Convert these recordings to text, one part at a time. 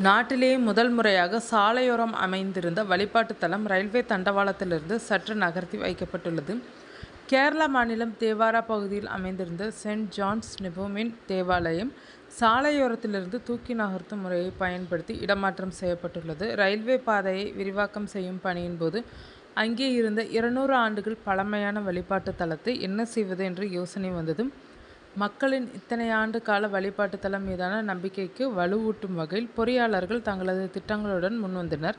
நாட்டிலேயே முதல் முறையாக சாலையோரம் அமைந்திருந்த வழிபாட்டு தலம் ரயில்வே தண்டவாளத்திலிருந்து சற்று நகர்த்தி வைக்கப்பட்டுள்ளது. கேரள மாநிலம் தேவாரா பகுதியில் அமைந்திருந்த செயின்ட் ஜான்ஸ் நிபோமின் தேவாலயம் சாலையோரத்திலிருந்து தூக்கி நகர்த்தும் முறையை பயன்படுத்தி இடமாற்றம் செய்யப்பட்டுள்ளது. ரயில்வே பாதையை விரிவாக்கம் செய்யும் பணியின் போது அங்கே இருந்த 200 ஆண்டுகள் பழமையான வழிபாட்டு தலத்தை என்ன செய்வது என்ற யோசனை வந்தது. மக்களின் இத்தனை ஆண்டு கால வழிபாட்டு தலம் மீதான நம்பிக்கைக்கு வலுவூட்டும் வகையில் பொறியாளர்கள் தங்களது திட்டங்களுடன் முன்வந்தனர்.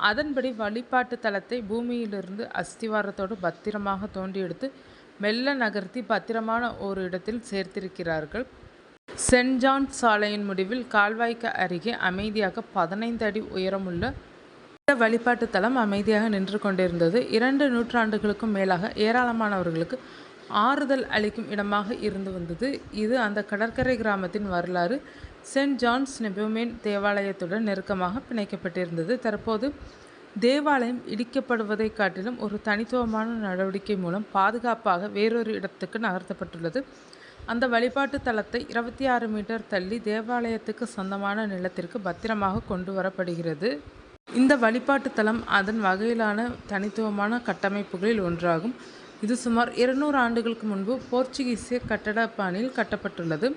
அதன்படி வழிபாட்டு தலத்தை பூமியிலிருந்து அஸ்திவாரத்தோடு பத்திரமாக தோண்டி எடுத்து மெல்ல நகர்த்தி பத்திரமான ஒரு இடத்தில் சேர்த்திருக்கிறார்கள். செயின்ட் ஜான்ஸ் சாலையின் முடிவில் கால்வாய்க்கு அருகே அமைதியாக 15 அடி உயரமுள்ள இந்த வழிபாட்டு தலம் அமைதியாக நின்று கொண்டிருந்தது. 2 நூற்றாண்டுகளுக்கும் மேலாக ஏராளமானவர்களுக்கு ஆறுதல் அளிக்கும் இடமாக இருந்து வந்தது. இது அந்த கடற்கரை கிராமத்தின் வரலாறு செயின்ட் ஜான்ஸ் நிபோமின் தேவாலயத்துடன் நெருக்கமாக பிணைக்கப்பட்டிருந்தது. தற்போது தேவாலயம் இடிக்கப்படுவதை காட்டிலும் ஒரு தனித்துவமான நடவடிக்கை மூலம் பாதுகாப்பாக வேறொரு இடத்துக்கு நகர்த்தப்பட்டுள்ளது. அந்த வழிபாட்டு தலத்தை 26 மீட்டர் தள்ளி தேவாலயத்துக்கு சொந்தமான நிலத்திற்கு பத்திரமாக கொண்டு வரப்படுகிறது. இந்த வழிபாட்டு தலம் அதன் வகையிலான தனித்துவமான கட்டமைப்புகளில் ஒன்றாகும். இது சுமார் 200 ஆண்டுகளுக்கு முன்பு போர்ச்சுகீசிய கட்டட பாணியில் கட்டப்பட்டுள்ளது.